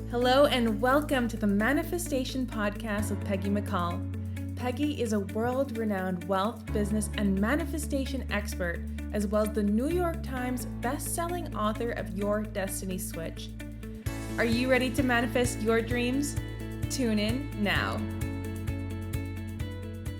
Hello and welcome to the Manifestation Podcast with Peggy McColl. Peggy is a world-renowned wealth, business, and manifestation expert, as well as the New York Times best-selling author of Your Destiny Switch. Are you ready to manifest your dreams? Tune in now.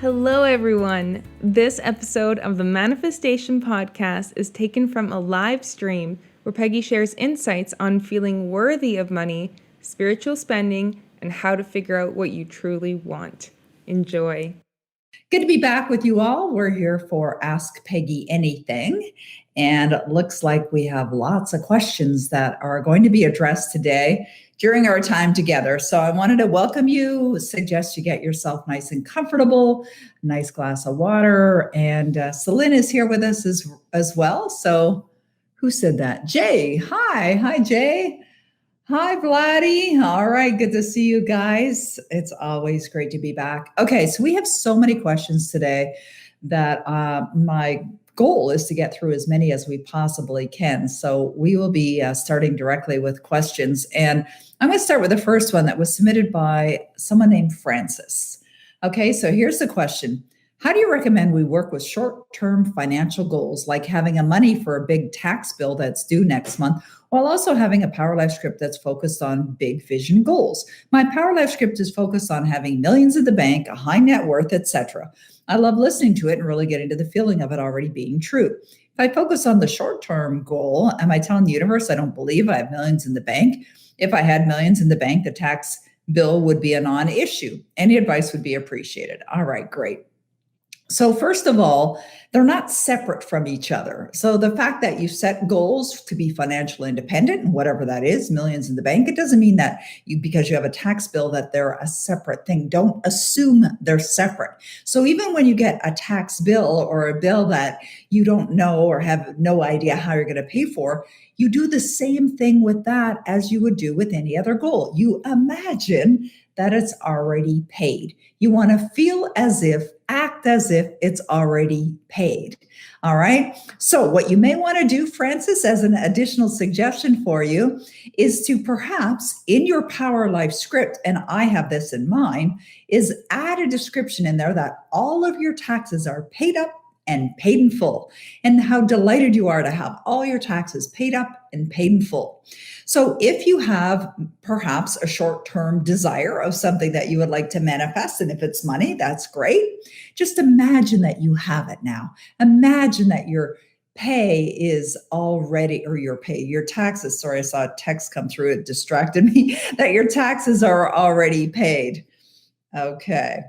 Hello, everyone. This episode of the Manifestation Podcast is taken from a live stream where Peggy shares insights on feeling worthy of money, spiritual spending, and how to figure out what you truly want. Enjoy. Good to be back with you all. We're here for Ask Peggy Anything. And it looks like we have lots of questions that are going to be addressed today during our time together. So I wanted to welcome you, suggest you get yourself nice and comfortable, nice glass of water. And Celine is here with us as well. So who said that? Jay. Hi, Jay. Hi, Vladdy. All right. Good to see you guys. It's always great to be back. Okay. So we have so many questions today that my goal is to get through as many as we possibly can. So we will be starting directly with questions. And I'm going to start with the first one that was submitted by someone named Francis. Okay. So here's the question. How do you recommend we work with short-term financial goals, like having a money for a big tax bill that's due next month, while also having a Power Life script that's focused on big vision goals? My Power Life script is focused on having millions in the bank, a high net worth, etc. I love listening to it and really getting to the feeling of it already being true. If I focus on the short-term goal, am I telling the universe I don't believe I have millions in the bank? If I had millions in the bank, the tax bill would be a non-issue. Any advice would be appreciated. All right, great. So first of all, they're not separate from each other. So the fact that you set goals to be financially independent, and whatever that is, millions in the bank, it doesn't mean that because you have a tax bill that they're a separate thing. Don't assume they're separate. So even when you get a tax bill or a bill that you don't know or have no idea how you're going to pay for, you do the same thing with that as you would do with any other goal. You imagine that it's already paid. You want to feel as if, act as if it's already paid. All right. So what you may want to do, Francis, as an additional suggestion for you, is to perhaps in your Power Life script, and I have this in mind, is add a description in there that all of your taxes are paid up and paid in full, and how delighted you are to have all your taxes paid up and paid in full. So if you have perhaps a short-term desire of something that you would like to manifest, and if it's money, that's great. Just imagine that you have it now. Imagine that your pay is already, or your taxes, sorry, I saw a text come through, it distracted me, that your taxes are already paid. Okay.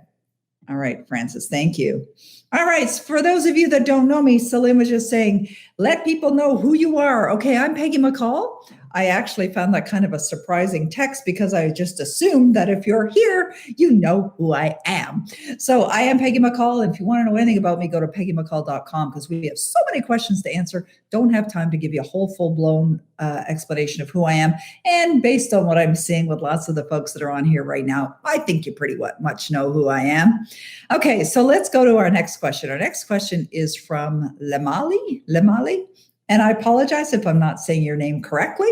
All right, Francis, thank you. All right, for those of you that don't know me, Salim was just saying, let people know who you are. Okay, I'm Peggy McColl. I actually found that kind of a surprising text because I just assumed that if you're here, you know who I am. So I am Peggy McColl. And if you want to know anything about me, go to peggymccall.com because we have so many questions to answer. Don't have time to give you a whole full-blown explanation of who I am. And based on what I'm seeing with lots of the folks that are on here right now, I think you pretty much know who I am. Okay, so let's go to our next question. Our next question is from Lemali. And I apologize if I'm not saying your name correctly.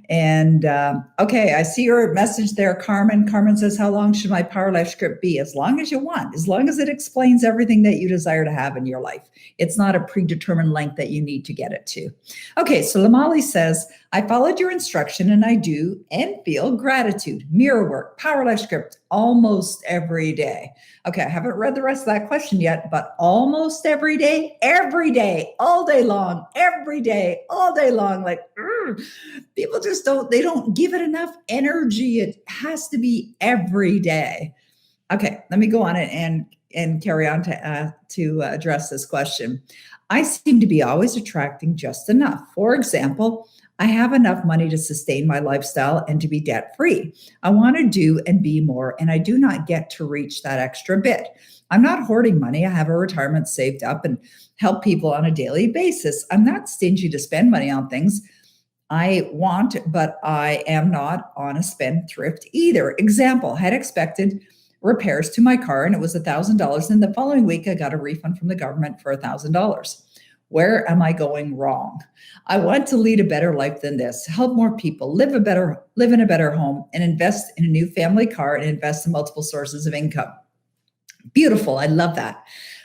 And okay, I see your message there, Carmen. Carmen says, how long should my Power Life script be? As long as you want, as long as it explains everything that you desire to have in your life. It's not a predetermined length that you need to get it to. Okay, so Lamali says, I followed your instruction and I do and feel gratitude, mirror work, Power Life script almost every day. Okay, I haven't read the rest of that question yet, but almost every day, all day long, every day, all day long. Like, people just they don't give it enough energy. It has to be every day. Okay, let me go on and carry on to address this question. I seem to be always attracting just enough. For example, I have enough money to sustain my lifestyle and to be debt-free. I want to do and be more, and I do not get to reach that extra bit. I'm not hoarding money. I have a retirement saved up and help people on a daily basis. I'm not stingy to spend money on things I want, but I am not on a spendthrift either. Example, had expected repairs to my car and it was $1,000. And the following week, I got a refund from the government for $1,000. Where am I going wrong? I want to lead a better life than this, help more people, live in a better home, and invest in a new family car and invest in multiple sources of income. Beautiful. I love that.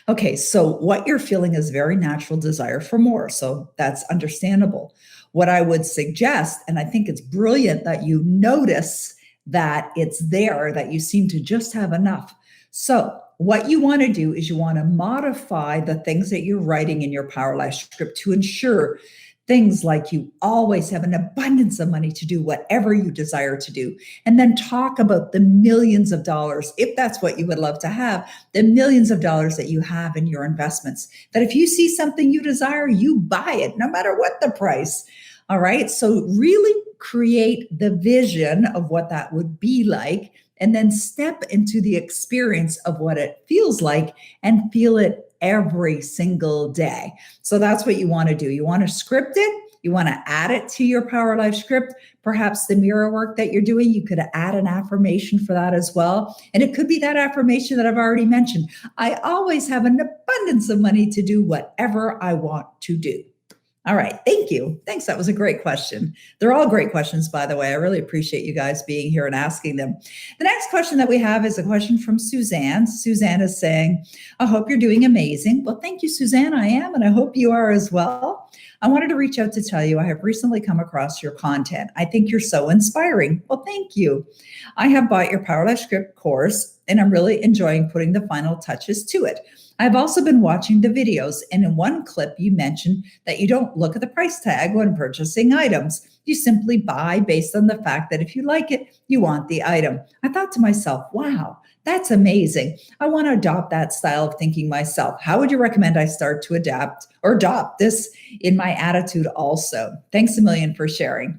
Okay, so what you're feeling is very natural desire for more. So that's understandable. What I would suggest, and I think it's brilliant that you notice that it's there, that you seem to just have enough. So what you want to do is you want to modify the things that you're writing in your Power Life script to ensure things like you always have an abundance of money to do whatever you desire to do. And then talk about the millions of dollars, if that's what you would love to have, the millions of dollars that you have in your investments. That if you see something you desire, you buy it, no matter what the price. All right. So really create the vision of what that would be like, and then step into the experience of what it feels like and feel it every single day. So that's what you want to do. You want to script it. You want to add it to your Power Life script. Perhaps the mirror work that you're doing, you could add an affirmation for that as well. And it could be that affirmation that I've already mentioned. I always have an abundance of money to do whatever I want to do. All right. Thank you. Thanks. That was a great question. They're all great questions, by the way. I really appreciate you guys being here and asking them. The next question that we have is a question from Suzanne. Suzanne is saying, I hope you're doing amazing. Well, thank you, Suzanne. I am, and I hope you are as well. I wanted to reach out to tell you I have recently come across your content. I think you're so inspiring. Well, thank you. I have bought your Power Life Script course, and I'm really enjoying putting the final touches to it. I've also been watching the videos, and in one clip, you mentioned that you don't look at the price tag when purchasing items. You simply buy based on the fact that if you like it, you want the item. I thought to myself, wow, that's amazing. I want to adopt that style of thinking myself. How would you recommend I start to adopt this in my attitude also? Thanks a million for sharing.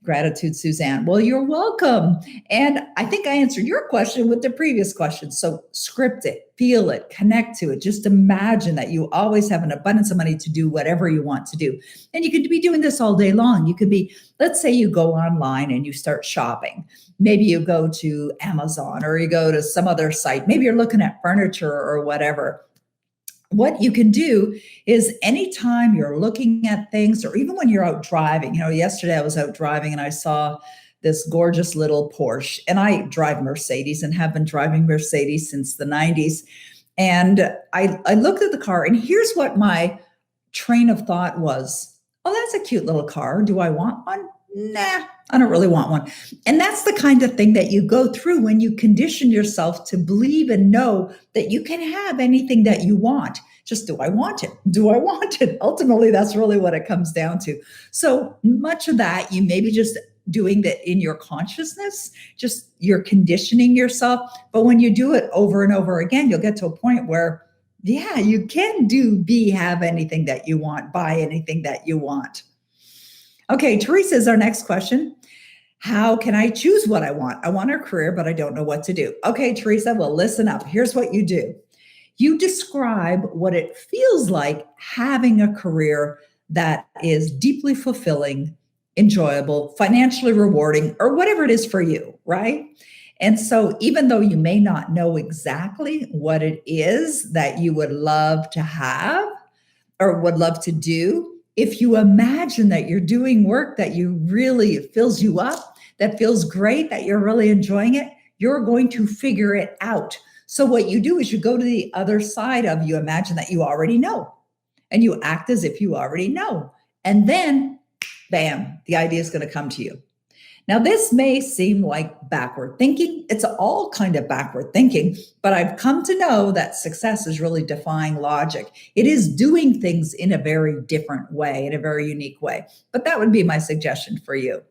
Gratitude, Suzanne. Well, you're welcome. And I think I answered your question with the previous question. So script it, feel it, connect to it. Just imagine that you always have an abundance of money to do whatever you want to do. And you could be doing this all day long. You could be, let's say you go online and you start shopping. Maybe you go to Amazon or you go to some other site. Maybe you're looking at furniture or whatever. What you can do is anytime you're looking at things, or even when you're out driving, yesterday I was out driving and I saw this gorgeous little Porsche, and I drive Mercedes and have been driving Mercedes since the 90s. And I looked at the car, and here's what my train of thought was. Oh, that's a cute little car. Do I want one? Nah, I don't really want one. And that's the kind of thing that you go through when you condition yourself to believe and know that you can have anything that you want. Just, do I want it? Do I want it? Ultimately, that's really what it comes down to. So much of that, you may be just doing that in your consciousness, just you're conditioning yourself. But when you do it over and over again, you'll get to a point where, yeah, you can have anything that you want, buy anything that you want. Okay, Teresa is our next question. How can I choose what I want? I want a career, but I don't know what to do. Okay, Teresa, well, listen up. Here's what you do. You describe what it feels like having a career that is deeply fulfilling, enjoyable, financially rewarding, or whatever it is for you, right? And so even though you may not know exactly what it is that you would love to have or would love to do, if you imagine that you're doing work that you really fills you up, that feels great, that you're really enjoying it, you're going to figure it out. So what you do is you go to the other side of, you imagine that you already know, and you act as if you already know. And then, bam, the idea is going to come to you. Now, this may seem like backward thinking. It's all kind of backward thinking, but I've come to know that success is really defying logic. It is doing things in a very different way, in a very unique way. But that would be my suggestion for you.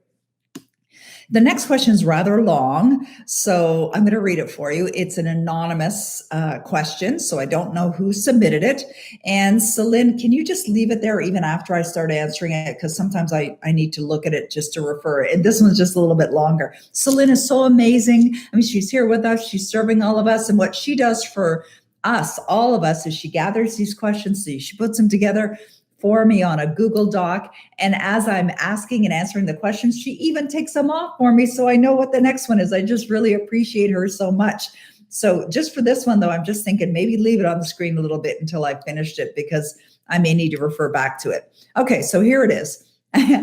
The next question is rather long, so I'm going to read it for you. It's an anonymous question, so I don't know who submitted it. And Celine, can you just leave it there even after I start answering it? Because sometimes I need to look at it just to refer it. And this one's just a little bit longer. Celine is so amazing. I mean, she's here with us. She's serving all of us. And what she does for us, all of us, is she gathers these questions, so she puts them together for me on a Google Doc. And as I'm asking and answering the questions, she even takes them off for me so I know what the next one is. I just really appreciate her so much. So just for this one, though, I'm just thinking maybe leave it on the screen a little bit until I finished it, because I may need to refer back to it. Okay, so here it is.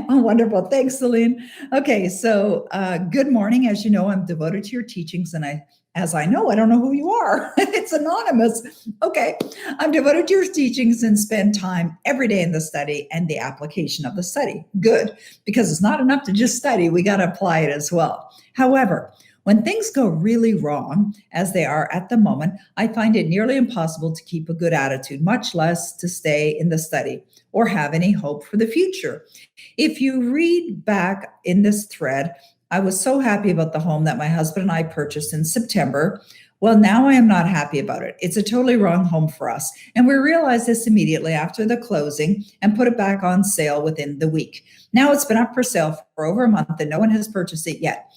Oh, wonderful. Thanks, Celine. Okay, so good morning. As you know, I'm devoted to your teachings, and as I know, I don't know who you are. It's anonymous. Okay, I'm devoted to your teachings and spend time every day in the study and the application of the study. Good, because it's not enough to just study. We got to apply it as well. However, when things go really wrong, as they are at the moment, I find it nearly impossible to keep a good attitude, much less to stay in the study or have any hope for the future. If you read back in this thread, I was so happy about the home that my husband and I purchased in September. Well, now I am not happy about it. It's a totally wrong home for us. And we realized this immediately after the closing and put it back on sale within the week. Now it's been up for sale for over a month and no one has purchased it yet.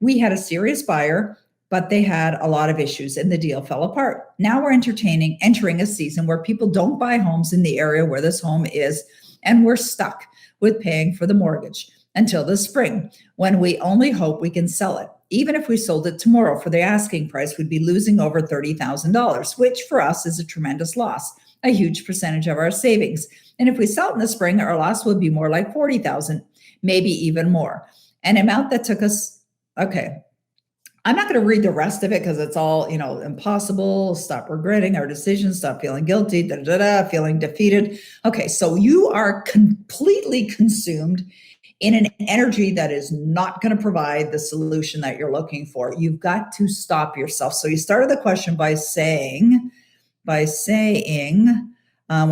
We had a serious buyer, but they had a lot of issues and the deal fell apart. Now we're entering a season where people don't buy homes in the area where this home is, and we're stuck with paying for the mortgage until the spring, when we only hope we can sell it. Even if we sold it tomorrow for the asking price, we'd be losing over $30,000, which for us is a tremendous loss, a huge percentage of our savings. And if we sell it in the spring, our loss would be more like $40,000, maybe even more. An amount that took us. Okay, I'm not going to read the rest of it because it's all, impossible. Stop regretting our decisions. Stop feeling guilty, feeling defeated. Okay, so you are completely consumed in an energy that is not going to provide the solution that you're looking for. You've got to stop yourself. So you started the question by saying, when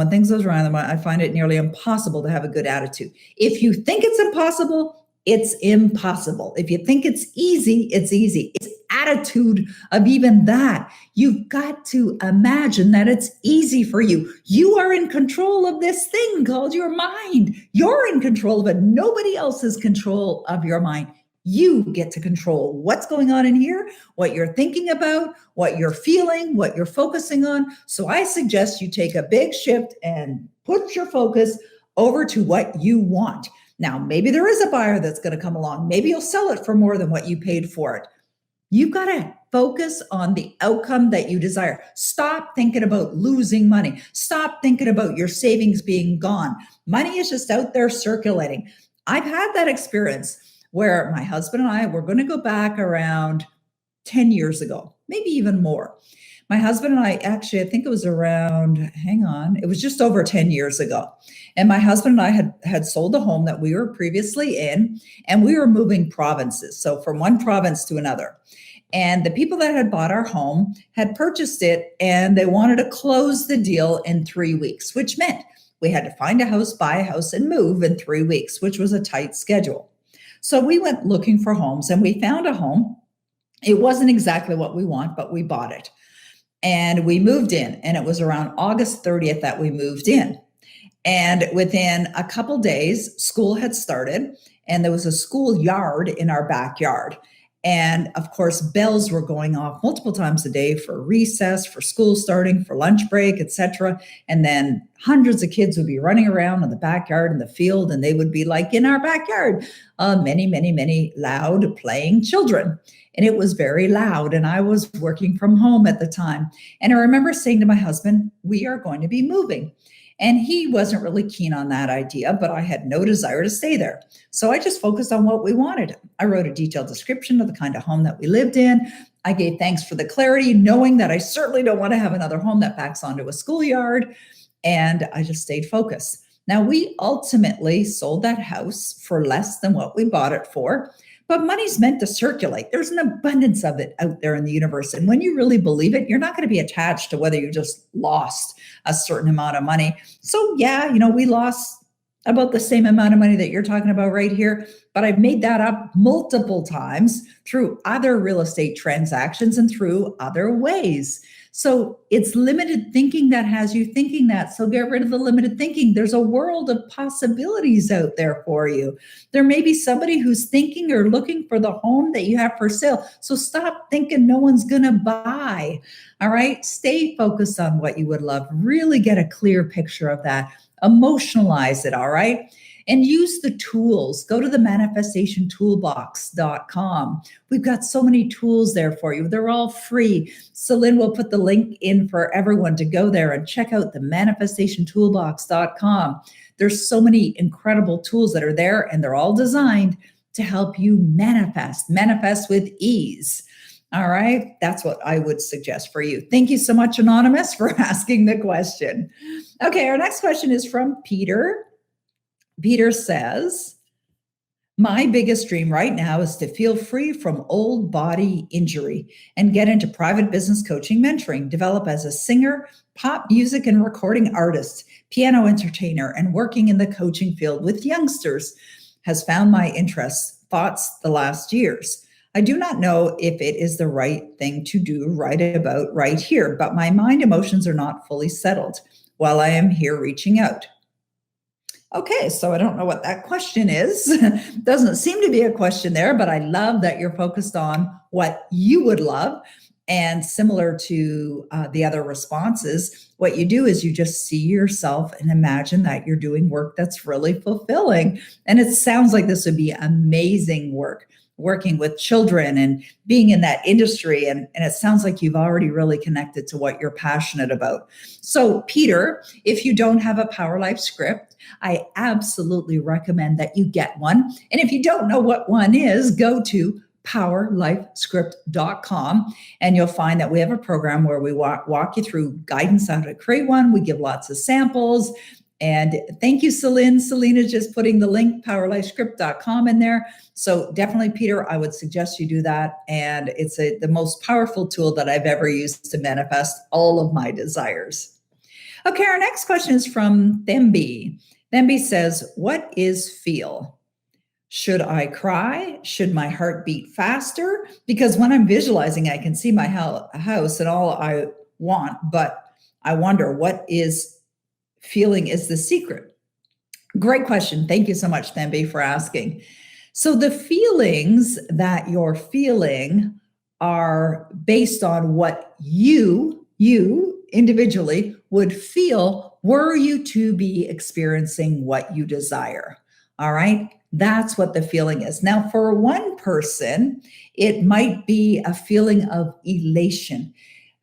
things goes wrong, I find it nearly impossible to have a good attitude. If you think it's impossible, it's impossible. If you think it's easy, it's easy. It's attitude of even that. You've got to imagine that it's easy for you. You are in control of this thing called your mind. You're in control of it. Nobody else has control of your mind. You get to control what's going on in here, what you're thinking about, what you're feeling, what you're focusing on. So I suggest you take a big shift and put your focus over to what you want. Now, maybe there is a buyer that's going to come along. Maybe you'll sell it for more than what you paid for it. You've got to focus on the outcome that you desire. Stop thinking about losing money. Stop thinking about your savings being gone. Money is just out there circulating. I've had that experience where my husband and I were going to go back around 10 years ago, maybe even more. My husband and I actually, I think it was it was just over 10 years ago. And my husband and I had sold a home that we were previously in, and we were moving provinces. So from one province to another. And the people that had bought our home had purchased it, and they wanted to close the deal in 3 weeks, which meant we had to find a house, buy a house, and move in 3 weeks, which was a tight schedule. So we went looking for homes, and we found a home. It wasn't exactly what we want, but we bought it. And we moved in, and it was around August 30th that we moved in. And within a couple days, school had started, and there was a school yard in our backyard. And of course, bells were going off multiple times a day for recess, for school starting, for lunch break, etc. And then hundreds of kids would be running around in the backyard in the field, and they would be like in our backyard, many, many, many loud playing children. And it was very loud, and I was working from home at the time. And I remember saying to my husband, we are going to be moving. And he wasn't really keen on that idea, but I had no desire to stay there. So I just focused on what we wanted. I wrote a detailed description of the kind of home that we lived in. I gave thanks for the clarity, knowing that I certainly don't want to have another home that backs onto a schoolyard. And I just stayed focused. Now, we ultimately sold that house for less than what we bought it for. But money's meant to circulate. There's an abundance of it out there in the universe. And when you really believe it, you're not going to be attached to whether you just lost a certain amount of money. So yeah, we lost about the same amount of money that you're talking about right here. But I've made that up multiple times through other real estate transactions and through other ways. So it's limited thinking that has you thinking that. So get rid of the limited thinking. There's a world of possibilities out there for you. There may be somebody who's thinking or looking for the home that you have for sale. So stop thinking no one's going to buy. All right. Stay focused on what you would love. Really get a clear picture of that. Emotionalize it. All right. and use the tools. Go to the manifestationtoolbox.com. We've got so many tools there for you. They're all free. Celine will put the link in for everyone to go there and check out the manifestationtoolbox.com. There's so many incredible tools that are there, and they're all designed to help you manifest with ease. All right. That's what I would suggest for you. Thank you so much, Anonymous, for asking the question. Okay. Our next question is from Peter. Peter says, my biggest dream right now is to feel free from old body injury and get into private business coaching, mentoring, develop as a singer, pop music and recording artist, piano entertainer, and working in the coaching field with youngsters has found my thoughts the last years. I do not know if it is the right thing to do right here, but my mind emotions are not fully settled while I am here reaching out. Okay, so I don't know what that question is. Doesn't seem to be a question there, but I love that you're focused on what you would love. And similar to the other responses, what you do is you just see yourself and imagine that you're doing work that's really fulfilling. And it sounds like this would be amazing work, working with children and being in that industry. And it sounds like you've already really connected to what you're passionate about. So Peter, if you don't have a Power Life script, I absolutely recommend that you get one. And if you don't know what one is, go to powerlifescript.com and you'll find that we have a program where we walk you through guidance on how to create one. We give lots of samples. And thank you, Celine. Celine is just putting the link, powerlifescript.com in there. So definitely, Peter, I would suggest you do that. And it's the most powerful tool that I've ever used to manifest all of my desires. Okay, our next question is from Thembi. Thembi says, what is feel? Should I cry? Should my heart beat faster? Because when I'm visualizing, I can see my house and all I want, but I wonder what is feeling is the secret. Great question. Thank you so much, Thembi, for asking. So the feelings that you're feeling are based on what you individually would feel were you to be experiencing what you desire. All right. That's what the feeling is. Now, for one person, it might be a feeling of elation.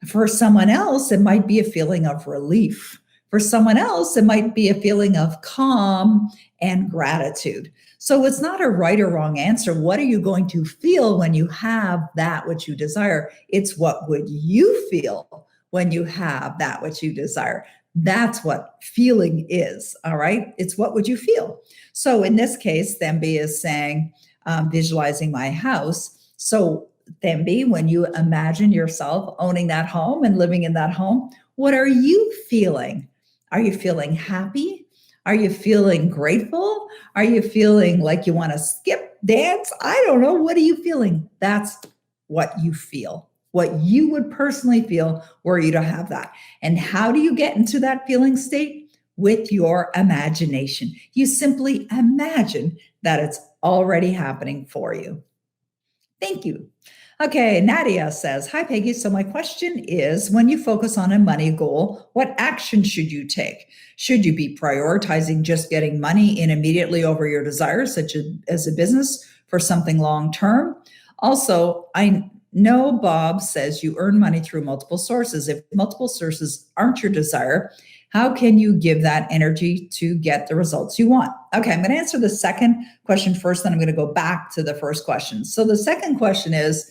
For someone else, it might be a feeling of relief. For someone else, it might be a feeling of calm and gratitude. So it's not a right or wrong answer. What are you going to feel when you have that which you desire? It's what would you feel when you have that which you desire. That's what feeling is, all right? It's what would you feel? So in this case, Thembi is saying, visualizing my house. So Thembi, when you imagine yourself owning that home and living in that home, what are you feeling? Are you feeling happy? Are you feeling grateful? Are you feeling like you want to skip, dance? I don't know. What are you feeling? That's what you feel. What you would personally feel were you to have that. And how do you get into that feeling state? With your imagination. You simply imagine that it's already happening for you. Thank you. Okay, Nadia says, hi, Peggy. So my question is, when you focus on a money goal, what action should you take? Should you be prioritizing just getting money in immediately over your desires, such as a business for something long-term? Also, I know Bob says you earn money through multiple sources. If multiple sources aren't your desire, how can you give that energy to get the results you want? Okay, I'm going to answer the second question first, then I'm going to go back to the first question. So the second question is,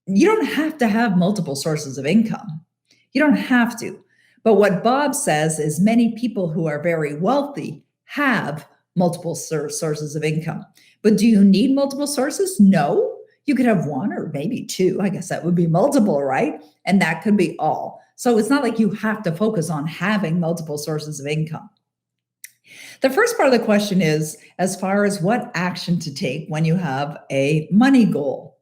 you don't have to have multiple sources of income. You don't have to. But what Bob says is many people who are very wealthy have multiple sources of income. But do you need multiple sources? No. You could have one or maybe two. I guess that would be multiple, right? And that could be all. So it's not like you have to focus on having multiple sources of income. The first part of the question is, as far as what action to take when you have a money goal.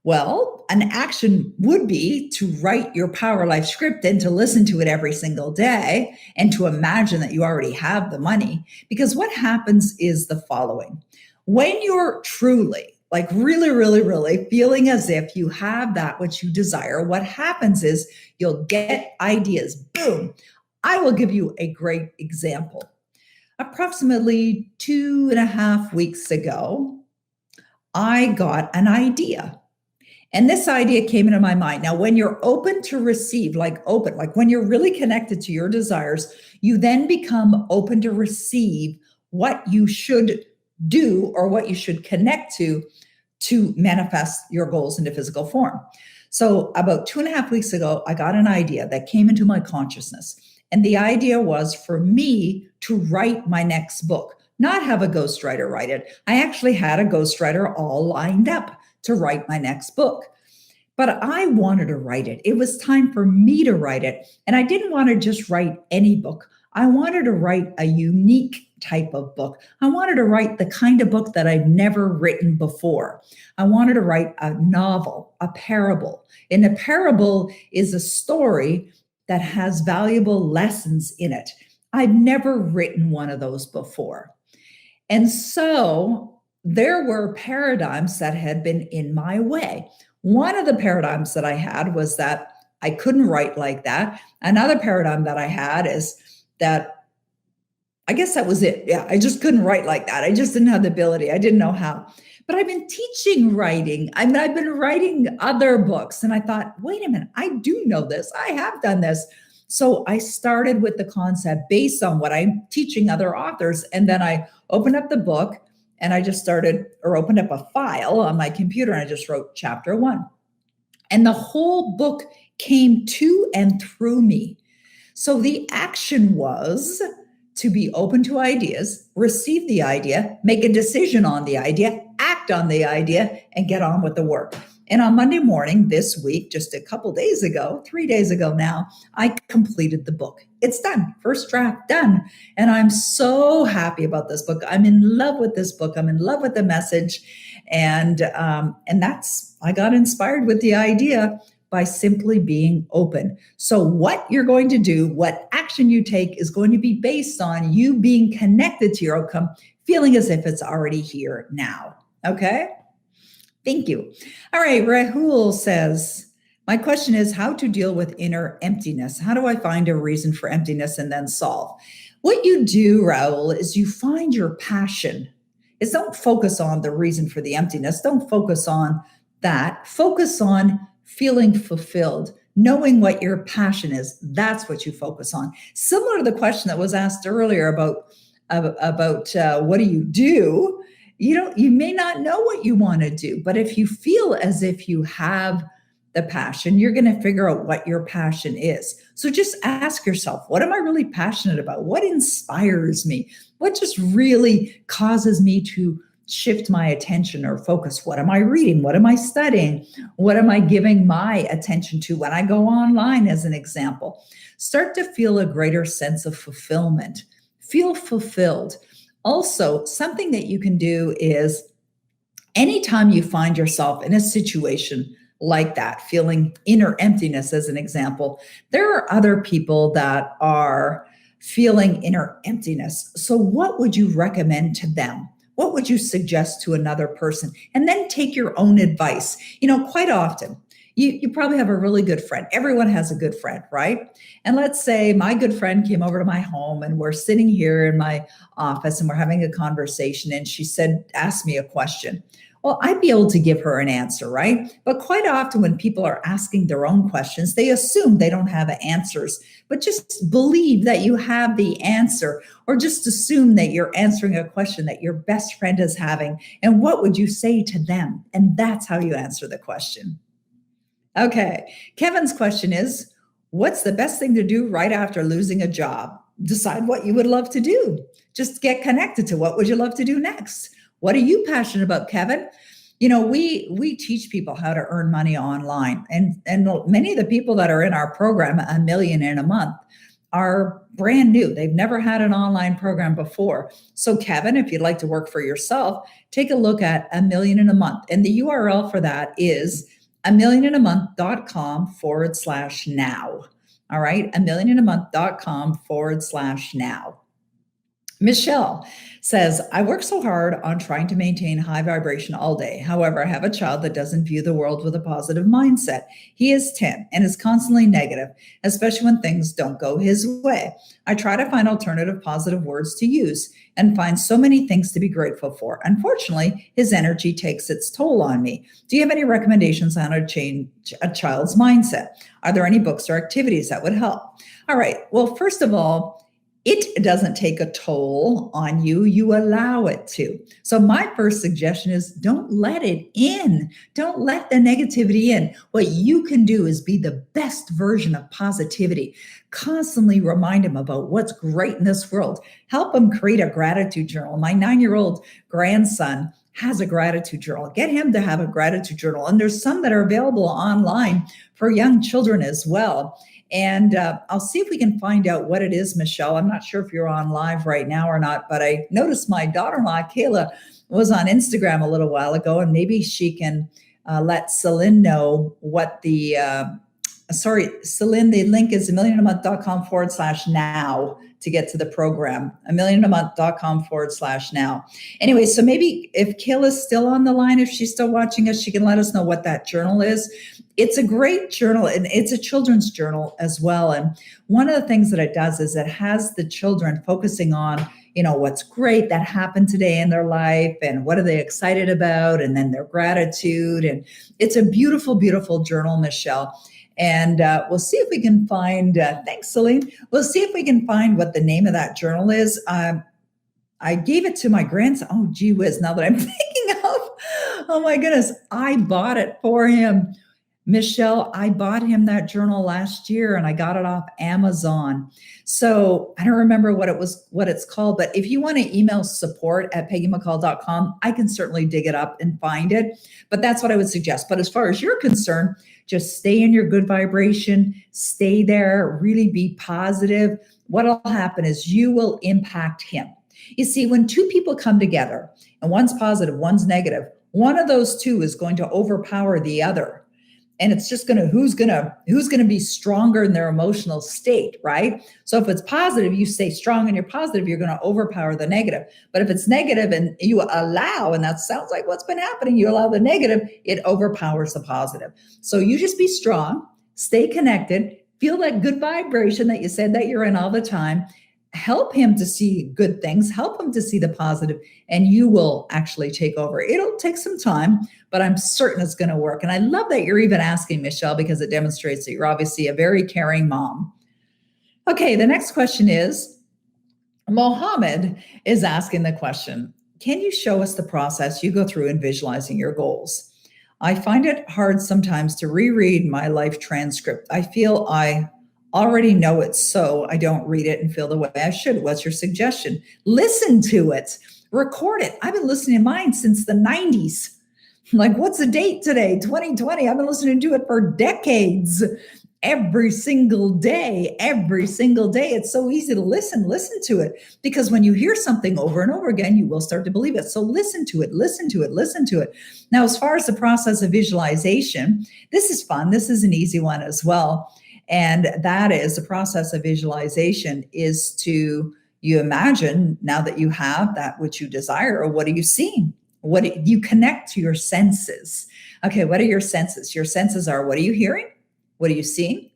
Well, an action would be to write your Power Life script and to listen to it every single day and to imagine that you already have the money. Because what happens is the following. When you're truly, like really feeling as if you have that which you desire, what happens is you'll get ideas. Boom. I will give you a great example. approximately 2.5 weeks ago, I got an idea. And this idea came into my mind. Now, when you're open to receive, like when you're really connected to your desires, you then become open to receive what you should do or what you should connect to manifest your goals into physical form. So about 2.5 weeks ago, I got an idea that came into my consciousness. And the idea was for me to write my next book, not have a ghostwriter write it. I actually had a ghostwriter all lined up to write my next book. But I wanted to write it. It was time for me to write it. And I didn't want to just write any book. I wanted to write a unique type of book. I wanted to write the kind of book that I'd never written before. I wanted to write a novel, a parable. And a parable is a story that has valuable lessons in it. I'd never written one of those before. And so there were paradigms that had been in my way. One of the paradigms that I had was that I couldn't write like that. Another paradigm that I had is that I guess that was it. Yeah, I just couldn't write like that. I just didn't have the ability. I didn't know how. But I've been teaching writing. I've been writing other books. And I thought, wait a minute, I do know this. I have done this. So I started with the concept based on what I'm teaching other authors. And then I opened up the book and I just opened up a file on my computer and I just wrote chapter 1. And the whole book came to and through me. So the action was to be open to ideas, receive the idea, make a decision on the idea, act on the idea, and get on with the work. And on Monday morning this week, just a couple days ago, 3 days ago now, I completed the book. It's done. First draft done. And I'm so happy about this book. I'm in love with this book. I'm in love with the message. And I got inspired with the idea by simply being open. So what you're going to do, what action you take is going to be based on you being connected to your outcome, feeling as if it's already here now. Okay? Thank you. All right, Rahul says, my question is how to deal with inner emptiness. How do I find a reason for emptiness and then solve? What you do, Rahul, is you find your passion. It's don't focus on the reason for the emptiness. Don't focus on that. Focus on feeling fulfilled, knowing what your passion is. That's what you focus on. Similar to the question that was asked earlier about what do you do? You may not know what you want to do, but if you feel as if you have the passion, you're going to figure out what your passion is. So just ask yourself, what am I really passionate about? What inspires me? What just really causes me to shift my attention or focus? What am I reading? What am I studying? What am I giving my attention to when I go online, as an example? Start to feel a greater sense of fulfillment. Feel fulfilled. Also, something that you can do is anytime you find yourself in a situation like that, feeling inner emptiness, as an example, there are other people that are feeling inner emptiness. So what would you recommend to them? What would you suggest to another person? And then take your own advice. Quite often, you probably have a really good friend. Everyone has a good friend, right? And let's say my good friend came over to my home and we're sitting here in my office and we're having a conversation and she asked me a question. Well, I'd be able to give her an answer, right? But quite often when people are asking their own questions, they assume they don't have answers, but just believe that you have the answer, or just assume that you're answering a question that your best friend is having. And what would you say to them? And that's how you answer the question. Okay, Kevin's question is, what's the best thing to do right after losing a job? Decide what you would love to do. Just get connected to what would you love to do next? What are you passionate about, Kevin? We teach people how to earn money online. And many of the people that are in our program, $1 million in a month, are brand new. They've never had an online program before. So Kevin, if you'd like to work for yourself, take a look at $1 million in a month. And the URL for that is $1millionamonth.com/now. All right, $1millionamonth.com/now. Michelle says, I work so hard on trying to maintain high vibration all day. However, I have a child that doesn't view the world with a positive mindset. He is 10 and is constantly negative, especially when things don't go his way. I try to find alternative positive words to use and find so many things to be grateful for. Unfortunately, his energy takes its toll on me. Do you have any recommendations on how to change a child's mindset? Are there any books or activities that would help? All right. Well, first of all, it doesn't take a toll on you. You allow it to. So my first suggestion is don't let it in. Don't let the negativity in. What you can do is be the best version of positivity. Constantly remind him about what's great in this world. Help him create a gratitude journal. My 9-year-old grandson has a gratitude journal. Get him to have a gratitude journal. And there's some that are available online for young children as well. And I'll see if we can find out what it is, Michelle. I'm not sure if you're on live right now or not, but I noticed my daughter-in-law, Kayla, was on Instagram a little while ago, and maybe she can let Celine know what Celine, the link is amillionamonth.com/now to get to the program, amillionamonth.com/now. Anyway, so maybe if Kayla's still on the line, if she's still watching us, she can let us know what that journal is. It's a great journal, and it's a children's journal as well. And one of the things that it does is it has the children focusing on, what's great that happened today in their life and what are they excited about, and then their gratitude. And it's a beautiful, beautiful journal, Michelle. And we'll see if we can find, thanks, Celine. We'll see if we can find what the name of that journal is. I gave it to my grandson. Oh, gee whiz, now that I'm thinking of, oh my goodness, I bought it for him. Michelle, I bought him that journal last year and I got it off Amazon. So I don't remember what it's called, but if you want to email support@peggymccall.com, I can certainly dig it up and find it. But that's what I would suggest. But as far as you're concerned, just stay in your good vibration, stay there, really be positive. What'll happen is you will impact him. You see, when two people come together and one's positive, one's negative, one of those two is going to overpower the other. And it's just who's going to be stronger in their emotional state, right? So if it's positive, you stay strong and you're positive, you're going to overpower the negative. But if it's negative and you allow, and that sounds like what's been happening, you allow the negative, it overpowers the positive. So you just be strong, stay connected, feel that good vibration that you said that you're in all the time. Help him to see good things, help him to see the positive, and you will actually take over. It'll take some time, but I'm certain it's going to work. And I love that you're even asking, Michelle, because it demonstrates that you're obviously a very caring mom. Okay, the next question is, Mohammed is asking the question, can you show us the process you go through in visualizing your goals? I find it hard sometimes to reread my life transcript. I feel I already know it, so I don't read it and feel the way I should. What's your suggestion? Listen to it, record it. I've been listening to mine since the 90s. Like, what's the date today? 2020. I've been listening to it for decades. Every single day. It's so easy to listen to it, because when you hear something over and over again, you will start to believe it. So listen to it. Now, as far as the process of visualization, this is fun. This is an easy one as well. And that is the process of visualization is to, you imagine now that you have that which you desire, or what are you seeing? You connect to your senses. Okay, what are your senses? Your senses are, what are you hearing? What are you seeing?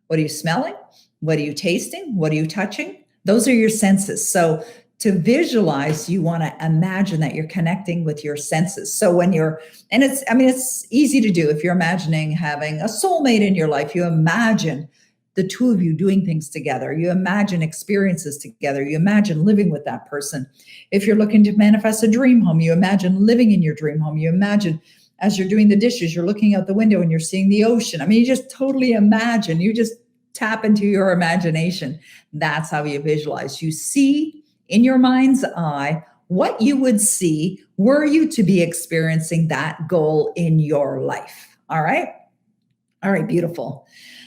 What are you smelling? What are you tasting? What are you touching? Those are your senses. So to visualize, you want to imagine that you're connecting with your senses. So it's easy to do. If you're imagining having a soulmate in your life, you imagine the two of you doing things together. You imagine experiences together. You imagine living with that person. If you're looking to manifest a dream home, you imagine living in your dream home. You imagine as you're doing the dishes, you're looking out the window and you're seeing the ocean. You just totally imagine. You just tap into your imagination. That's how you visualize. You see in your mind's eye what you would see were you to be experiencing that goal in your life. All right, beautiful.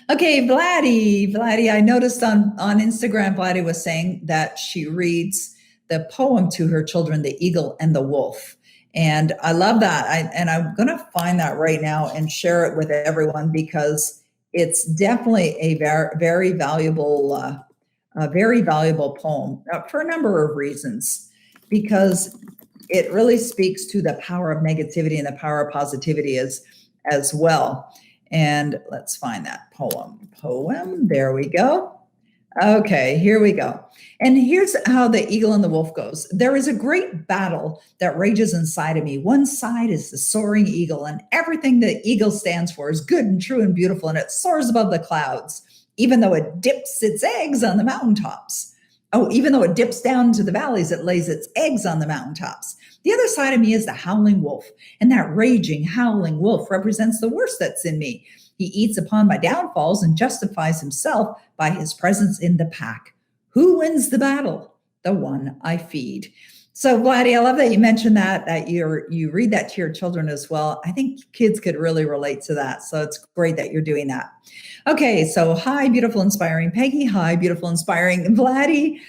Okay, Vladdy, I noticed on Instagram, Vladdy was saying that she reads the poem to her children, The Eagle and the Wolf. And I love that. I'm going to find that right now and share it with everyone, because it's definitely a very, very valuable a very valuable poem for a number of reasons, because it really speaks to the power of negativity and the power of positivity as well. And let's find that poem. There we go. Okay, here we go. And here's how the eagle and the wolf goes. There is a great battle that rages inside of me. One side is the soaring eagle, and everything the eagle stands for is good and true and beautiful, and it soars above the clouds, even though it dips its eggs on the mountaintops. Oh, even though it dips down into the valleys, it lays its eggs on the mountaintops. The other side of me is the howling wolf, and that raging, howling wolf represents the worst that's in me. He eats upon my downfalls and justifies himself by his presence in the pack. Who wins the battle? The one I feed. So, Vladdy, I love that you mentioned that you read that to your children as well. I think kids could really relate to that. So it's great that you're doing that. Okay, so hi, beautiful, inspiring Peggy. Hi, beautiful, inspiring Vladdy.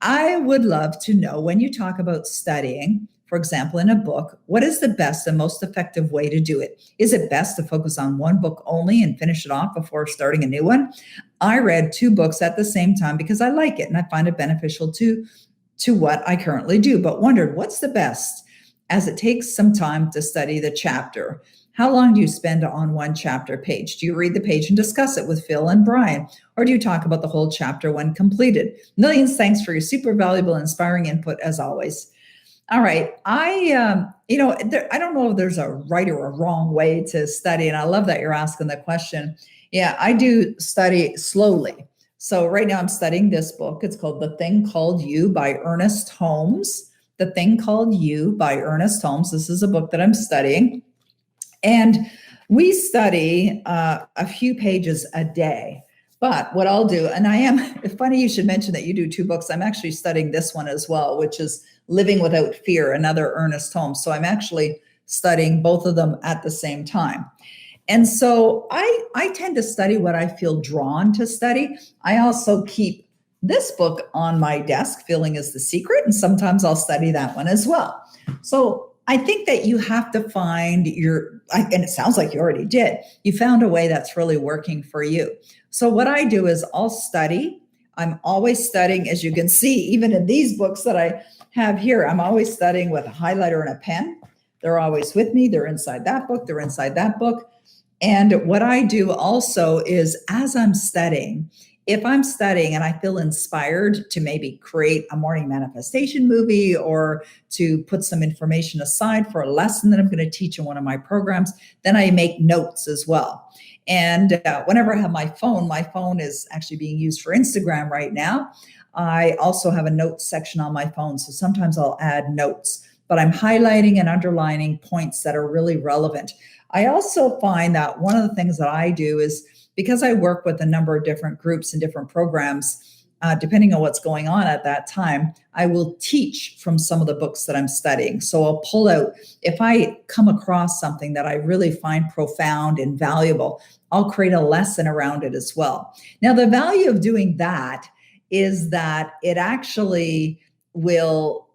I would love to know, when you talk about studying, for example, in a book, what is the best and most effective way to do it? Is it best to focus on one book only and finish it off before starting a new one? I read 2 books at the same time because I like it and I find it beneficial to what I currently do, but wondered what's the best, as it takes some time to study the chapter. How long do you spend on one chapter page? Do you read the page and discuss it with Phil and Brian? Or do you talk about the whole chapter when completed? Millions thanks for your super valuable, inspiring input as always. All right. I don't know if there's a right or a wrong way to study. And I love that you're asking the question. Yeah, I do study slowly. So right now I'm studying this book. It's called The Thing Called You by Ernest Holmes. The Thing Called You by Ernest Holmes. This is a book that I'm studying. And we study a few pages a day. But what I'll do, and it's funny you should mention that you do 2 books. I'm actually studying this one as well, which is Living Without Fear, another Ernest Holmes. So I'm actually studying both of them at the same time. And so I tend to study what I feel drawn to study. I also keep this book on my desk, Feeling is the Secret, and sometimes I'll study that one as well. So I think that you have to find and it sounds like you already did, you found a way that's really working for you. So what I do is I'll study. I'm always studying, as you can see, even in these books that I have here, I'm always studying with a highlighter and a pen. They're always with me. They're inside that book. They're inside that book. And what I do also is, as I'm studying, if I'm studying and I feel inspired to maybe create a morning manifestation movie or to put some information aside for a lesson that I'm going to teach in one of my programs, then I make notes as well. And whenever I have my phone is actually being used for Instagram right now. I also have a notes section on my phone. So sometimes I'll add notes, but I'm highlighting and underlining points that are really relevant. I also find that one of the things that I do is, because I work with a number of different groups and different programs, depending on what's going on at that time, I will teach from some of the books that I'm studying. So I'll pull out, if I come across something that I really find profound and valuable, I'll create a lesson around it as well. Now, the value of doing that is that it actually will,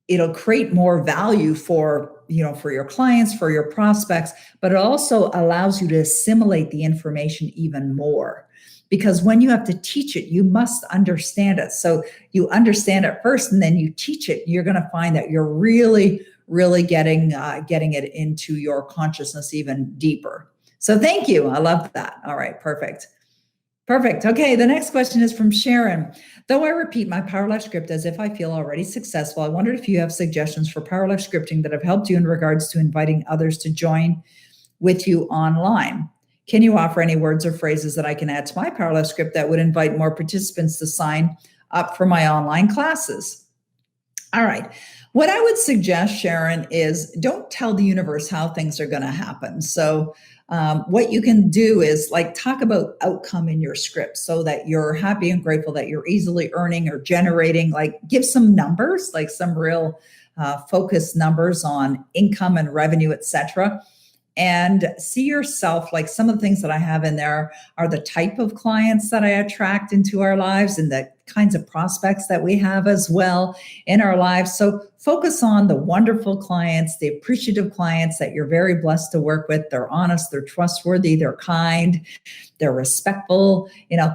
it'll create more value for your clients, for your prospects, but it also allows you to assimilate the information even more. Because when you have to teach it, you must understand it. So you understand it first, and then you teach it. You're going to find that you're really, really getting it into your consciousness even deeper. So thank you. I love that. All right, perfect. Perfect. Okay, the next question is from Sharon. Though I repeat my Power Life script as if I feel already successful, I wondered if you have suggestions for Power Life scripting that have helped you in regards to inviting others to join with you online. Can you offer any words or phrases that I can add to my Power Life script that would invite more participants to sign up for my online classes? All right. What I would suggest, Sharon, is don't tell the universe how things are going to happen. So what you can do is talk about outcome in your script so that you're happy and grateful that you're easily earning or generating, give some numbers, some real focused numbers on income and revenue, etc. And see yourself, some of the things that I have in there are the type of clients that I attract into our lives and the kinds of prospects that we have as well in our lives. So focus on the wonderful clients, the appreciative clients that you're very blessed to work with. They're honest, they're trustworthy, they're kind, they're respectful,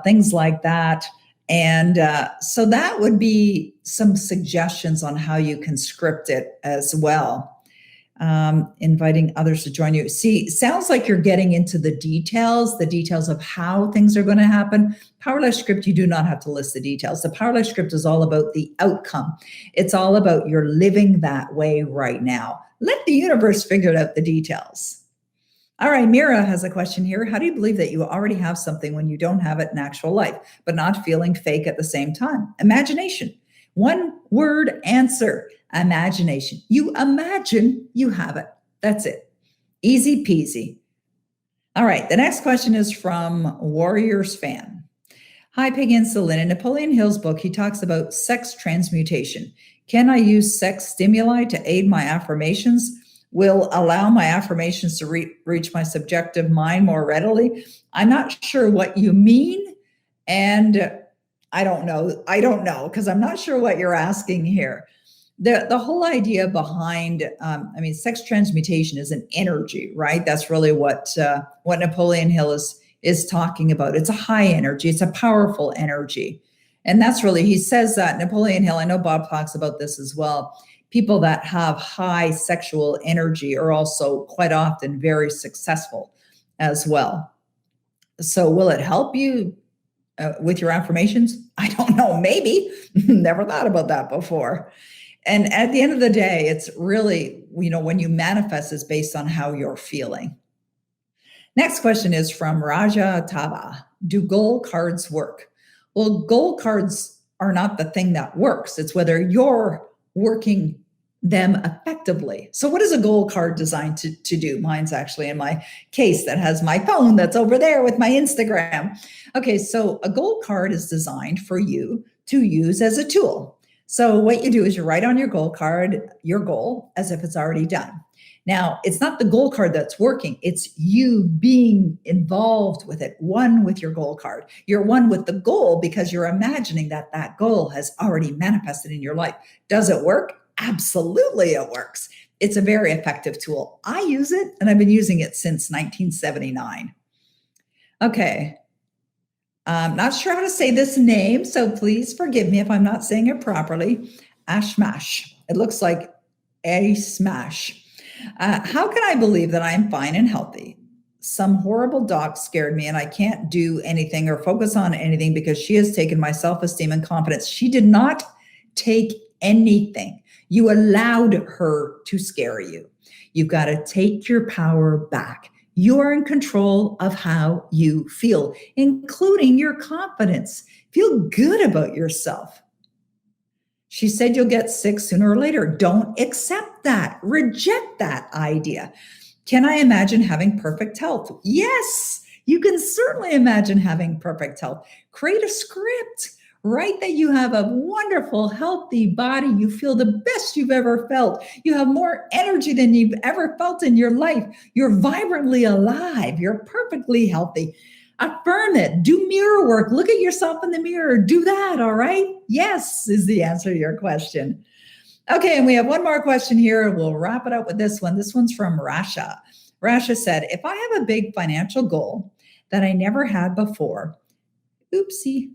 things like that. And so that would be some suggestions on how you can script it as well. Inviting others to join you. See, sounds like you're getting into the details of how things are going to happen. Powerless script, you do not have to list the details. The powerless script is all about the outcome. It's all about you're living that way right now. Let the universe figure out the details. All right, Mira has a question here. How do you believe that you already have something when you don't have it in actual life, but not feeling fake at the same time? Imagination. One word answer. Imagination. You imagine you have it. That's it. Easy peasy. All right. The next question is from Warriors Fan. Hi, Peggy and Celine. In Napoleon Hill's book, he talks about sex transmutation. Can I use sex stimuli to aid my affirmations? Will allow my affirmations to reach my subjective mind more readily? I'm not sure what you mean. And I don't know, because I'm not sure what you're asking here. The whole idea behind, sex transmutation is an energy, right? That's really what Napoleon Hill is talking about. It's a high energy. It's a powerful energy. And that's really, he says that, Napoleon Hill, I know Bob talks about this as well. People that have high sexual energy are also quite often very successful as well. So will it help you with your affirmations? I don't know, maybe. Never thought about that before. And at the end of the day, it's really, when you manifest, is based on how you're feeling. Next question is from Raja Taba. Do goal cards work? Well, goal cards are not the thing that works. It's whether you're working them effectively. So what is a goal card designed to do? Mine's actually in my case that has my phone that's over there with my Instagram. Okay, so a goal card is designed for you to use as a tool. So what you do is you write on your goal card your goal as if it's already done. Now, it's not the goal card that's working. It's you being involved with it, one with your goal card. You're one with the goal because you're imagining that that goal has already manifested in your life. Does it work? Absolutely, it works. It's a very effective tool. I use it, and I've been using it since 1979. Okay. I'm not sure how to say this name, so please forgive me if I'm not saying it properly. Ashmash. It looks like a smash. How can I believe that I'm fine and healthy? Some horrible doc scared me and I can't do anything or focus on anything because she has taken my self-esteem and confidence. She did not take anything. You allowed her to scare you. You've got to take your power back. You are in control of how you feel, including your confidence. Feel good about yourself. She said you'll get sick sooner or later. Don't accept that. Reject that idea. Can I imagine having perfect health? Yes, you can certainly imagine having perfect health. Create a script. Write that you have a wonderful, healthy body. You feel the best you've ever felt. You have more energy than you've ever felt in your life. You're vibrantly alive. You're perfectly healthy. Affirm it. Do mirror work. Look at yourself in the mirror. Do that, all right? Yes, is the answer to your question. Okay, and we have one more question here. We'll wrap it up with this one. This one's from Rasha. Rasha said, if I have a big financial goal that I never had before, oopsie,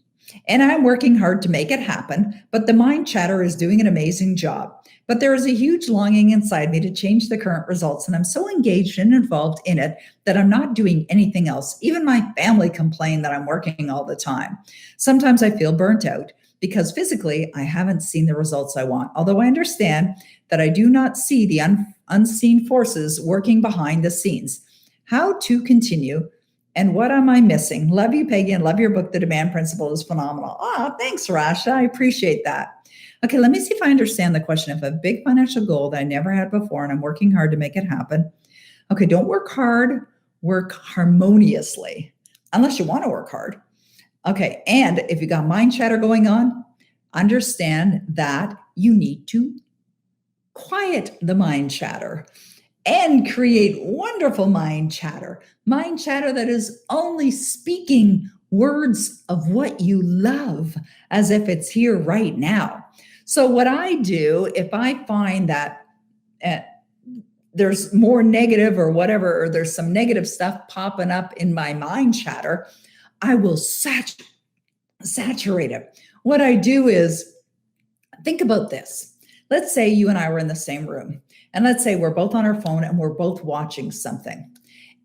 and I'm working hard to make it happen, but the mind chatter is doing an amazing job. But there is a huge longing inside me to change the current results, and I'm so engaged and involved in it that I'm not doing anything else. Even my family complain that I'm working all the time. Sometimes I feel burnt out because physically I haven't seen the results I want, although I understand that I do not see the unseen forces working behind the scenes. How to continue? And what am I missing? Love you, Peggy, and love your book. The Demand Principle is phenomenal. Thanks, Rasha. I appreciate that. Okay, let me see if I understand the question. If a big financial goal that I never had before and I'm working hard to make it happen. Okay, don't work hard, work harmoniously, unless you want to work hard. Okay, and if you got mind chatter going on, understand that you need to quiet the mind chatter and create wonderful mind chatter that is only speaking words of what you love as if it's here right now. So what I do, if I find that there's more negative or whatever, or there's some negative stuff popping up in my mind chatter, I will saturate it. What I do is think about this. Let's say you and I were in the same room, and let's say we're both on our phone and we're both watching something.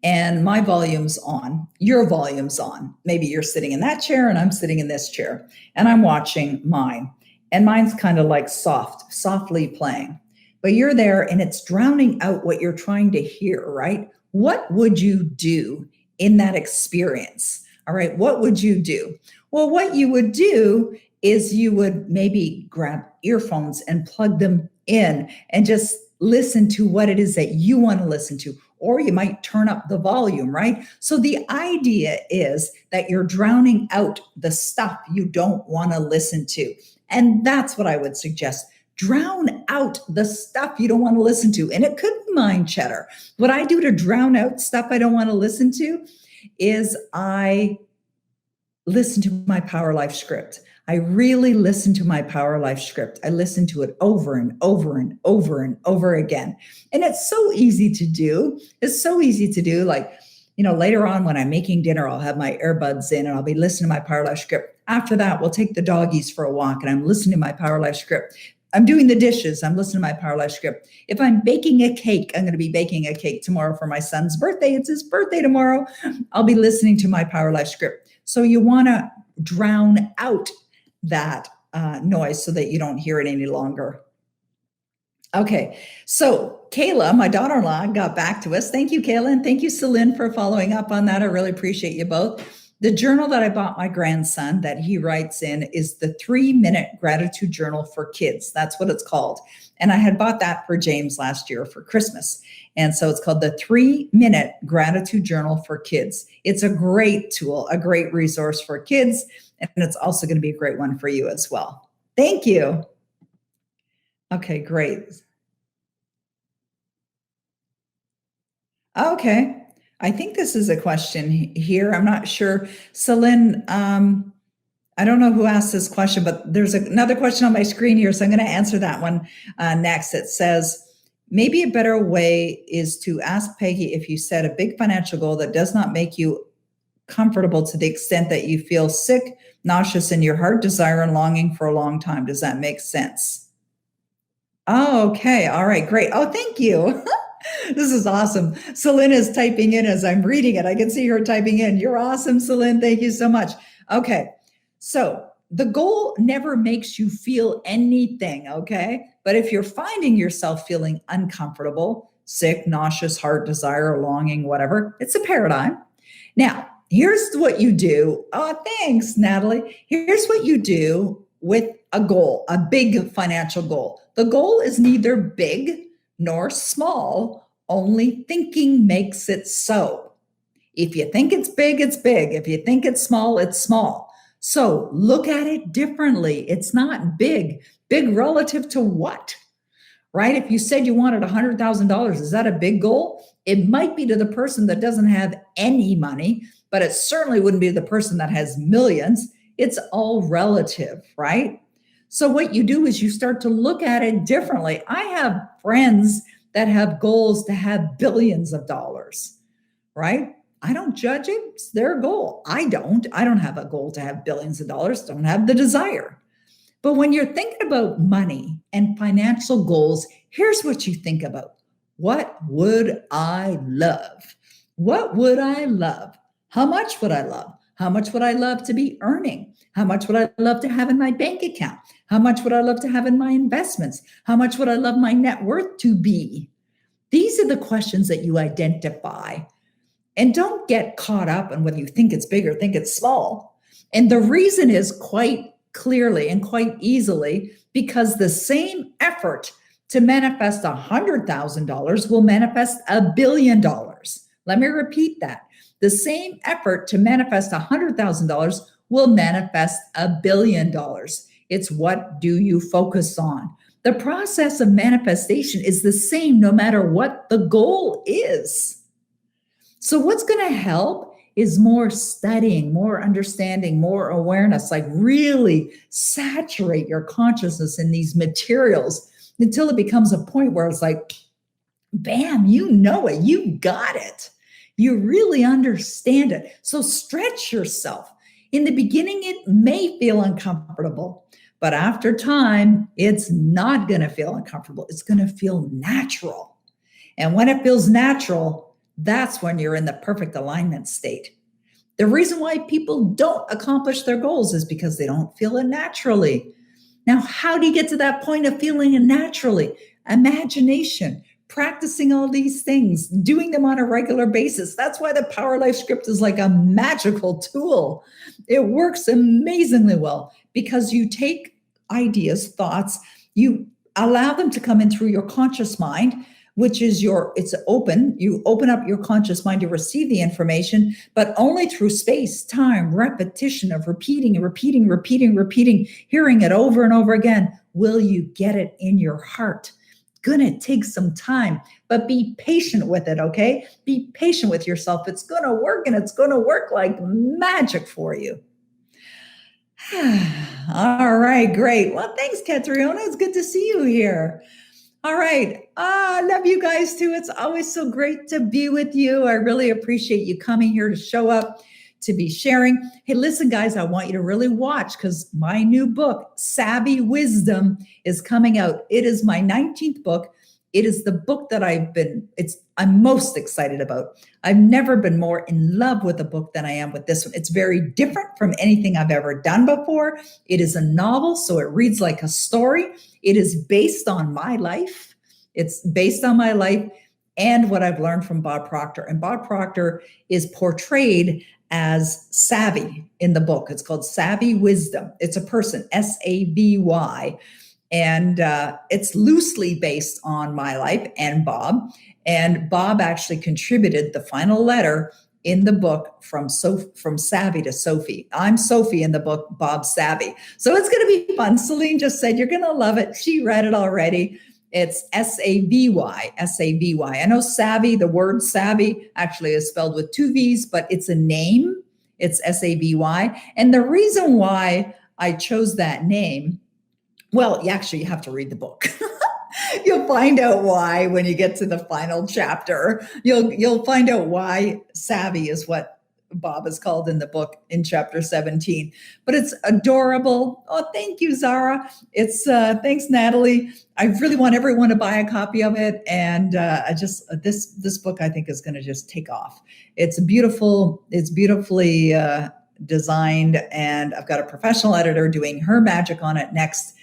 And my volume's on, your volume's on. Maybe you're sitting in that chair and I'm sitting in this chair, and I'm watching mine. And mine's kind of like softly playing. But you're there and it's drowning out what you're trying to hear, right? What would you do in that experience? All right, what would you do? Well, what you would do is you would maybe grab earphones and plug them in and just listen to what it is that you want to listen to. Or you might turn up the volume, right? So the idea is that you're drowning out the stuff you don't want to listen to. And that's what I would suggest. Drown out the stuff you don't want to listen to. And it could be mind chatter. What I do to drown out stuff I don't want to listen to is I listen to my Power Life script. I really listen to my Power Life script. I listen to it over and over and over and over again. And it's so easy to do. It's so easy to do. Like, later on when I'm making dinner, I'll have my earbuds in and I'll be listening to my Power Life script. After that, we'll take the doggies for a walk and I'm listening to my Power Life script. I'm doing the dishes. I'm listening to my Power Life script. If I'm baking a cake, I'm going to be baking a cake tomorrow for my son's birthday. It's his birthday tomorrow. I'll be listening to my Power Life script. So you want to drown out that noise so that you don't hear it any longer. Okay, so Kayla, my daughter-in-law, got back to us. Thank you, Kayla, and thank you, Celine, for following up on that. I really appreciate you both. The journal that I bought my grandson that he writes in is the 3-minute gratitude journal for kids. That's what it's called. And I had bought that for James last year for Christmas. And so it's called the 3-minute gratitude journal for kids. It's a great tool, a great resource for kids. And it's also going to be a great one for you as well. Thank you. Okay, great. Okay. I think this is a question here. I'm not sure. Celine, I don't know who asked this question, but there's another question on my screen here. So I'm going to answer that one next. It says, maybe a better way is to ask Peggy if you set a big financial goal that does not make you comfortable to the extent that you feel sick, nauseous in your heart, desire, and longing for a long time. Does that make sense? Oh, okay. All right, great. Oh, thank you. This is awesome. Celine is typing in as I'm reading it. I can see her typing in. You're awesome, Celine. Thank you so much. Okay. So the goal never makes you feel anything, okay? But if you're finding yourself feeling uncomfortable, sick, nauseous, heart, desire, longing, whatever, it's a paradigm. Now, here's what you do. Oh, thanks, Natalie. Here's what you do with a goal, a big financial goal. The goal is neither big nor small, only thinking makes it so. If you think it's big, it's big. If you think it's small, it's small. So look at it differently. It's not big. Big relative to what? Right? If you said you wanted $100,000, is that a big goal? It might be to the person that doesn't have any money, but it certainly wouldn't be the person that has millions. It's all relative, right? So what you do is you start to look at it differently. I have friends that have goals to have billions of dollars, right? I don't judge it. It's their goal. I don't have a goal to have billions of dollars, don't have the desire. But when you're thinking about money and financial goals, here's what you think about. What would I love? What would I love? How much would I love? How much would I love to be earning? How much would I love to have in my bank account? How much would I love to have in my investments? How much would I love my net worth to be? These are the questions that you identify. And don't get caught up on whether you think it's big or think it's small. And the reason is quite clearly and quite easily because the same effort to manifest $100,000 will manifest $1 billion. Let me repeat that. The same effort to manifest $100,000 will manifest $1 billion. It's what do you focus on? The process of manifestation is the same no matter what the goal is. So what's going to help is more studying, more understanding, more awareness, like really saturate your consciousness in these materials until it becomes a point where it's like, bam, you know it, you got it. You really understand it. So stretch yourself. In the beginning, it may feel uncomfortable, but after time, it's not going to feel uncomfortable. It's going to feel natural. And when it feels natural, that's when you're in the perfect alignment state. The reason why people don't accomplish their goals is because they don't feel it naturally. Now, how do you get to that point of feeling it naturally? Imagination, practicing all these things, doing them on a regular basis. That's why the Power Life script is like a magical tool. It works amazingly well because you take ideas, thoughts, you allow them to come in through your conscious mind, which is it's open. You open up your conscious mind to receive the information, but only through space, time, repetition of repeating, hearing it over and over again. Will you get it in your heart? Gonna take some time, but be patient with it, okay? Be patient with yourself. It's gonna work, and it's gonna work like magic for you. All right, great. Well, thanks, Catriona. It's good to see you here. All right. I love you guys too. It's always so great to be with you. I really appreciate you coming here to show up, to be sharing. Hey, listen, guys, I want you to really watch because my new book, Savvy Wisdom, is coming out. It is my 19th book. It is the book that I'm most excited about. I've never been more in love with a book than I am with this one. It's very different from anything I've ever done before. It is a novel, so it reads like a story. It is based on my life. It's based on my life and what I've learned from Bob Proctor. And Bob Proctor is portrayed as savvy in the book. It's called Savvy Wisdom. It's a person, Savvy. And it's loosely based on my life and Bob. And Bob actually contributed the final letter in the book from Savvy to Sophie. I'm Sophie in the book, Bob's Savvy. So it's going to be fun. Celine just said, you're going to love it. She read it already. It's Savvy, Savvy. I know savvy, the word savvy actually is spelled with 2 V's, but it's a name. It's Savvy. And the reason why I chose that name, well, you have to read the book. You'll find out why when you get to the final chapter. You'll find out why savvy is what Bob is called in the book in chapter 17. But it's adorable. Oh, thank you, Zara. It's thanks, Natalie. I really want everyone to buy a copy of it. And this book I think is going to just take off. It's beautiful. It's beautifully designed, and I've got a professional editor doing her magic on it next.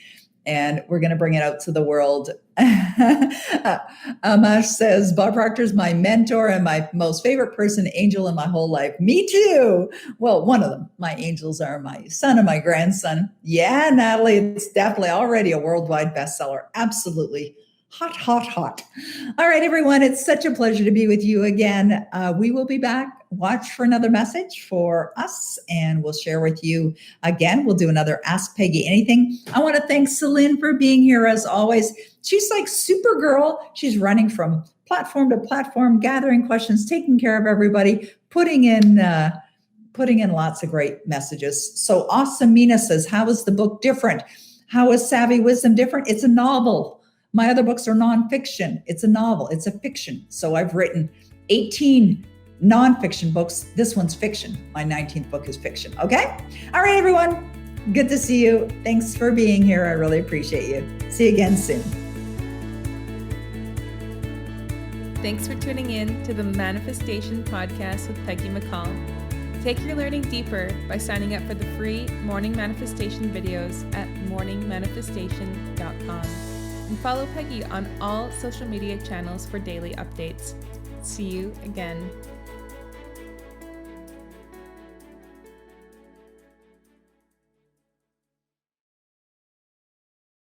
And we're going to bring it out to the world. Amash says, Bob Proctor is my mentor and my most favorite person, angel in my whole life. Me too. Well, one of them. My angels are my son and my grandson. Yeah, Natalie, it's definitely already a worldwide bestseller. Absolutely. Hot, hot, hot. All right, everyone. It's such a pleasure to be with you again. We will be back. Watch for another message for us, and we'll share with you again. We'll do another Ask Peggy Anything. I want to thank Celine for being here as always. She's like Supergirl. She's running from platform to platform, gathering questions, taking care of everybody, putting in lots of great messages. So Awesome Mina says, how is the book different? How is Savvy Wisdom different? It's a novel. My other books are nonfiction. It's a novel. It's a fiction. So I've written 18 nonfiction books. This one's fiction. My 19th book is fiction. Okay? All right, everyone. Good to see you. Thanks for being here. I really appreciate you. See you again soon. Thanks for tuning in to the Manifestation Podcast with Peggy McColl. Take your learning deeper by signing up for the free morning manifestation videos at morningmanifestation.com. And follow Peggy on all social media channels for daily updates. See you again.